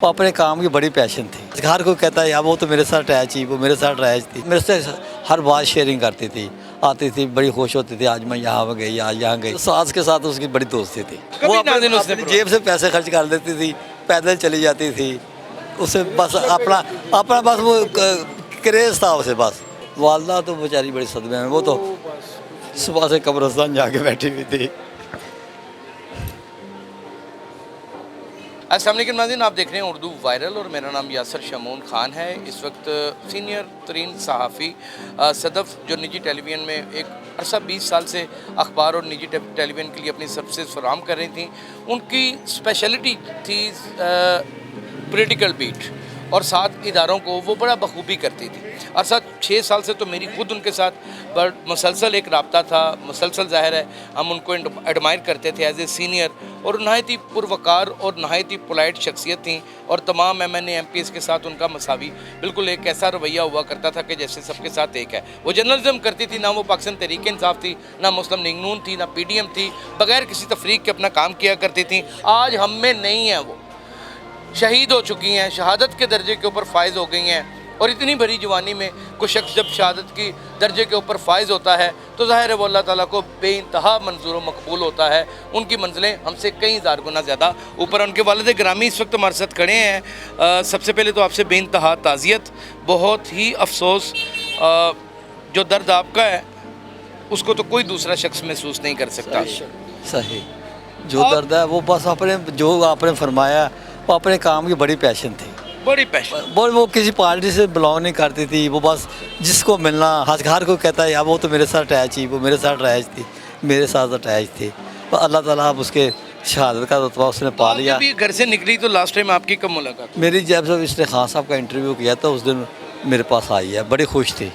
वो अपने काम की बड़ी पैशन थी। हर कोई कहता है यार वो तो मेरे साथ अटैच ही, वो मेरे साथ अटैच थी, मेरे से हर बात शेयरिंग करती थी, आती थी, बड़ी खुश होती थी, आज मैं यहाँ गई, आज यहाँ गई। सास के साथ उसकी बड़ी दोस्ती थी। वो अपनी जेब से पैसे खर्च कर देती थी, पैदल चली जाती थी, उसे बस अपना अपना बस वो क्रेज़ था उसे बस। वालदा तो बेचारी बड़ी सदमे में, वो तो सुबह से कब्रिस्तान जाके बैठी हुई थी। अस्सलाम वालेकुम नाज़रीन, आप देख रहे हैं उर्दू वायरल और मेरा नाम यासर शमून खान है। इस वक्त सीनियर तरीन सहाफ़ी सदफ़ जो निजी टेलीविज़न में एक अरसा 20 साल से अखबार और निजी टेलीविज़न के लिए अपनी सर्विसेज फराहम कर रही थी, उनकी स्पेशलिटी थी पॉलिटिकल बीट और साथ इदारों को वो बड़ा बखूबी करती थी। अरसा 6 साल से तो मेरी खुद उनके साथ मुसलसल एक रब्ता था, मुसलसल ज़ाहिर है हम उनको एडमायर करते थे एज ए सीनियर, और नहायत ही पुरवकार और नहायत ही पोलाइट शख्सियत थी और तमाम MNA MPs के साथ उनका मसावी बिल्कुल एक ऐसा रवैया हुआ करता था कि जैसे सबके साथ एक है। वो जर्नलिज्म करती थी, ना वो पाकिस्तान तहरीक इंसाफ थी, ना मुस्लिम लीग नून थी, ना PDM थी, बगैर किसी तफरीक के अपना काम किया करती थी। आज हम में नहीं है, वो शहीद हो चुकी हैं, शहादत के दर्जे के ऊपर फायज हो गई हैं। और इतनी भरी जवानी में कोई शख्स जब शहादत की दर्जे के ऊपर फायज होता है तो ज़ाहिर है वो अल्लाह ताला को बेइंतहा मंजूर व मकबूल होता है। उनकी मंजिलें हमसे कई हज़ार गुना ज़्यादा ऊपर। उनके वालिद ग्रामी इस वक्त हमारे साथ खड़े हैं। सबसे पहले तो आपसे बेइंतहा ताज़ियत, बहुत ही अफसोस, जो दर्द आपका है उसको तो कोई दूसरा शख्स महसूस नहीं कर सकता। सही जो दर्द है वो बस अपने, जो आपने फरमाया, वो अपने काम की बड़ी पैशन थी, बड़ी पैशन। वो किसी पार्टी से बिलोंग नहीं करती थी, वो बस जिसको मिलना, हर कोई कहता है यार वो तो मेरे साथ अटैच ही, वो मेरे साथ अटैच थी, मेरे साथ अटैच थी। तो अल्लाह ताला अब उसके शहादत का रुतबा उसने पा लिया। जब ये घर से निकली तो लास्ट टाइम आपकी कब मुलाकात? मेरी जब इसने खान साहब का इंटरव्यू किया था उस दिन मेरे पास आई है, बड़ी खुश थी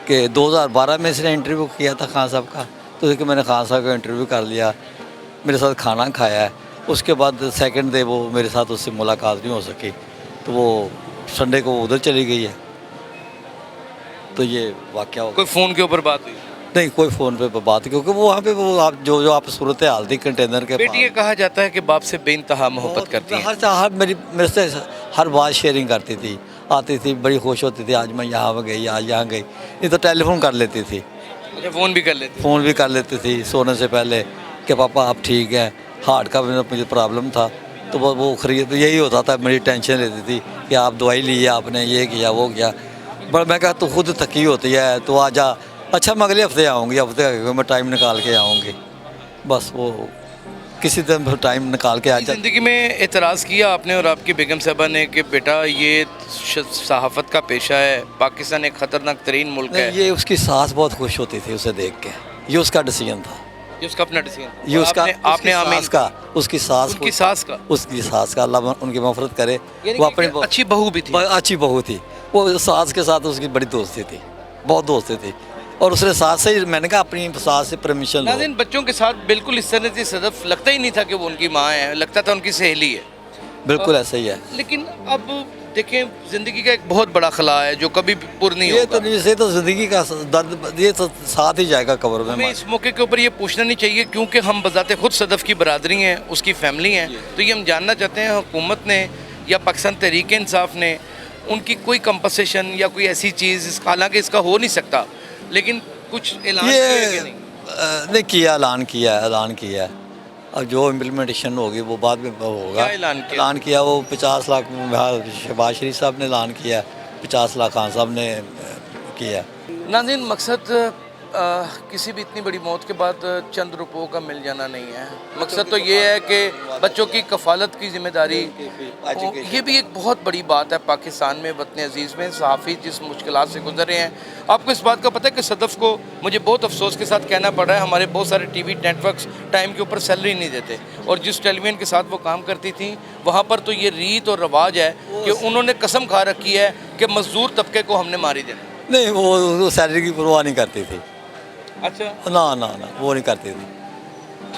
कि 2012 में इसने इंटरव्यू किया था खान साहब का, तो देखिए मैंने खान साहब का इंटरव्यू कर लिया, मेरे साथ खाना खाया है। उसके बाद सेकंड डे वो मेरे साथ उससे मुलाकात नहीं हो सकी, तो वो संडे को उधर चली गई है। तो ये वाक़या हो। कोई फ़ोन के ऊपर बात हुई? नहीं, कोई फ़ोन पे बात, क्योंकि वो वहाँ पे वो आप जो आप सूरत हाल थी कंटेनर के बेटी, ये कहा जाता है कि बाप से बेइंतहा मोहब्बत करती है। हर मेरे से हर बात शेयरिंग करती थी, आती थी, बड़ी खुश होती थी, आज मैं यहाँ गई, आज यहाँ गई। ये तो टेलीफोन कर लेती थी। अच्छा, फ़ोन भी कर लेती? फ़ोन भी कर लेती थी सोने से पहले कि पापा आप ठीक हैं, हार्ट का मुझे प्रॉब्लम था, तो वो खरीद यही होता था, मेरी टेंशन लेती थी कि आप दवाई ली, आपने ये किया वो किया। पर मैं कहा तो खुद थकी होती है तो आ जा, अच्छा मैं अगले हफ्ते आऊँगी, हफ्ते मैं टाइम निकाल के आऊँगी। बस वो किसी दिन टाइम निकाल के आ जा। ज़िंदगी में एतराज़ किया आपने और आपकी बेगम साहबा ने कि बेटा ये सहाफ़त का पेशा है, पाकिस्तान एक ख़तरनाक तरीन मुल्क है? ये उसकी सास बहुत खुश होती थी उसे देख के, ये उसका डिसीजन था, ये उसका अपना डिसीजन, ये उसका आपने आमीन का, उसकी सास का अल्लाह उनकी मफ़रत करे। वो अपनी अच्छी बहू भी थी, अच्छी बहू थी, वो सास के साथ उसकी बड़ी दोस्ती थी, बहुत दोस्ती थी, और उसने सास से, मैंने कहा अपनी सास से परमिशन लो। नाज़रीन, बच्चों के साथ बिल्कुल इस तरह से सदफ लगता ही नहीं था कि वो उनकी माँ है, लगता था उनकी सहेली है। बिल्कुल ऐसा ही है। लेकिन अब देखें, ज़िंदगी का एक बहुत बड़ा खला है जो कभी पूर्ण नहीं होगा। ये तो ज़िंदगी का दर्द, ये तो साथ ही जाएगा कब्र में। हमें इस मौके के ऊपर ये पूछना नहीं चाहिए, क्योंकि हम बजाते खुद सदफ़ की बरादरी हैं, उसकी फैमिली हैं, तो ये हम जानना चाहते हैं हुकूमत ने या पाकिस्तान तहरीक इंसाफ ने उनकी कोई कंपनसेशन या कोई ऐसी चीज़, हालांकि इसका हो नहीं सकता, लेकिन कुछ ऐलान किया कि नहीं किया, ऐलान किया है। अब जो इम्प्लीमेंटेशन होगी वो बाद में होगा। क्या ऐलान किया? वो 50 लाख शहबाज शरीफ साहब ने ऐलान किया, 50 लाख खान साहब ने किया। नाज़रीन, मकसद किसी भी इतनी बड़ी मौत के बाद चंद रुपयों का मिल जाना नहीं है। मकसद तो ये है कि बच्चों की कफ़ालत की ज़िम्मेदारी, ये भी एक बहुत बड़ी बात है पाकिस्तान में, वतन अजीज़ में सहाफ़ी जिस मुश्किलात से गुजर रहे हैं। आपको इस बात का पता है कि सदफ़ को मुझे बहुत अफसोस के साथ कहना पड़ रहा है, हमारे बहुत सारे TV नेटवर्क्स टाइम के ऊपर सैलरी नहीं देते, और जिस टेलीविज़न के साथ वो काम करती थी वहाँ पर तो ये रीत और रवाज है कि उन्होंने कसम खा रखी है कि मज़दूर तबके को हमने मारी देना। नहीं, वो सैलरी की परवाह नहीं करती थी। अच्छा, ना वो नहीं करती थी।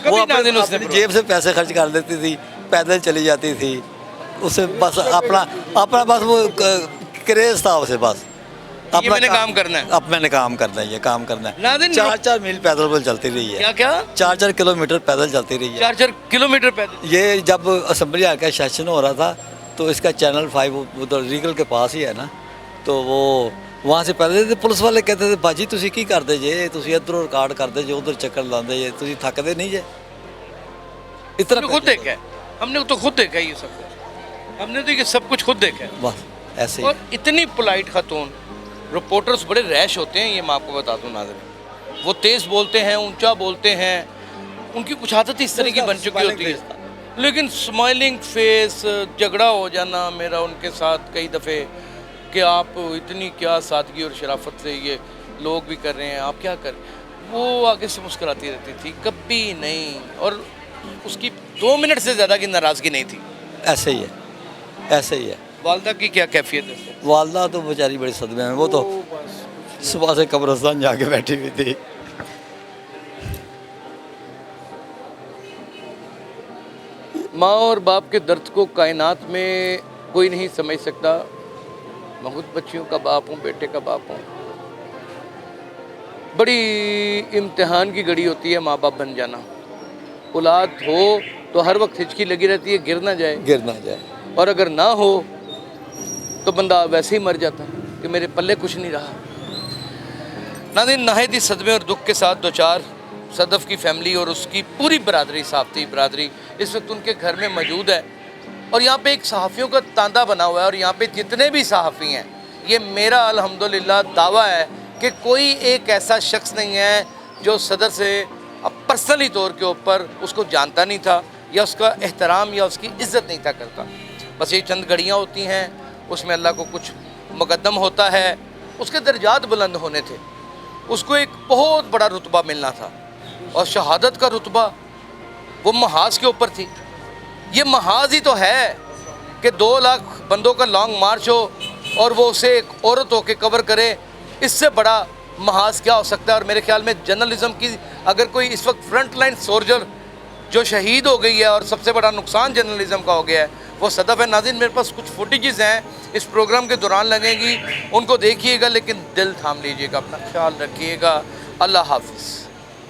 वो अपनी जेब से पैसे खर्च कर देती थी, पैदल चली जाती थी, उसे बस अपना बस वो क्रेज़ था उसे, बस ये मैंने काम करना है, अब मैंने काम करना है, ये काम करना है। 4 मील पैदल चलती रही है। क्या 4 किलोमीटर पैदल चलती रही है। 4 किलोमीटर पैदल? ये जब असेंबली हल्का सेशन हो रहा था तो इसका चैनल 5 उधर रीगल के पास ही है ना, तो वो वहाँ से पहले तो पुलिस वाले कहते थे बाजी तुसी की करते जे, तुसी इधरों रिकॉर्ड करते जे, उधर चक्कर लाते जे, तुसी थकते नहीं जे। इतना खुद देखा है, हमने तो खुद देखा है ये सब कुछ, हमने तो ये सब कुछ खुद देखा है। बस ऐसे ही। और इतनी पोलाइट खातून, रिपोर्टर्स बड़े रैश होते हैं, ये मैं आपको बता दूं नाज़रीन, वो तेज़ बोलते हैं, ऊंचा बोलते हैं, उनकी कुछ आदत इस तरह की बन चुकी होती है। लेकिन स्माइलिंग फेस, झगड़ा हो जाना मेरा उनके साथ कई दफ़े कि आप इतनी क्या सादगी और शराफत से ये लोग भी कर रहे हैं, आप क्या कर, वो आगे से मुस्कुराती रहती थी, कभी नहीं, और उसकी 2 मिनट से ज़्यादा की नाराज़गी नहीं थी। ऐसे ही है, ऐसे ही है। वालदा की क्या कैफियत है? वालदा तो बेचारी बड़ी सदमे में, वो तो सुबह से कब्रिस्तान जाके बैठी हुई थी। माँ और बाप के दर्द को कायनात में कोई नहीं समझ सकता। मैं खुद बच्चियों का बाप हूँ, बेटे का बाप हूँ। बड़ी इम्तिहान की घड़ी होती है माँ बाप बन जाना। औलाद हो तो हर वक्त हिचकी लगी रहती है गिर ना जाए, गिर ना जाए, और अगर ना हो तो बंदा वैसे ही मर जाता है कि मेरे पल्ले कुछ नहीं रहा। नाज़रीन, नहायत ही सदमे और दुख के साथ दो चार सदफ़ की फैमिली और उसकी पूरी बरादरी, साफ़ती बरादरी इस वक्त उनके घर में मौजूद है, और यहाँ पे एक सहाफ़ियों का तांता बना हुआ है, और यहाँ पे जितने भी सहाफ़ी हैं, ये मेरा अल्हम्दुलिल्लाह दावा है कि कोई एक ऐसा शख्स नहीं है जो सदर से पर्सनली तौर के ऊपर उसको जानता नहीं था, या उसका एहतराम या उसकी इज़्ज़त नहीं था करता। बस ये चंद घड़ियाँ होती हैं, उसमें अल्लाह को कुछ मुकद्दम होता है, उसके दर्जात बुलंद होने थे, उसको एक बहुत बड़ा रुतबा मिलना था, और शहादत का रुतबा वो महाज के ऊपर थी। ये महाज ही तो है कि 2 लाख बंदों का लॉन्ग मार्च हो और वो उसे एक औरत होकर कवर करे, इससे बड़ा महाज क्या हो सकता है। और मेरे ख्याल में जर्नलिज़म की अगर कोई इस वक्त फ्रंट लाइन सोल्जर जो शहीद हो गई है और सबसे बड़ा नुकसान जर्नलिज़म का हो गया है, वो सदफ़ है। नाज़रीन, मेरे पास कुछ फुटेजेस हैं, इस प्रोग्राम के दौरान लगेंगी, उनको देखिएगा, लेकिन दिल थाम लीजिएगा, अपना ख्याल रखिएगा। अल्लाह हाफ़िज़।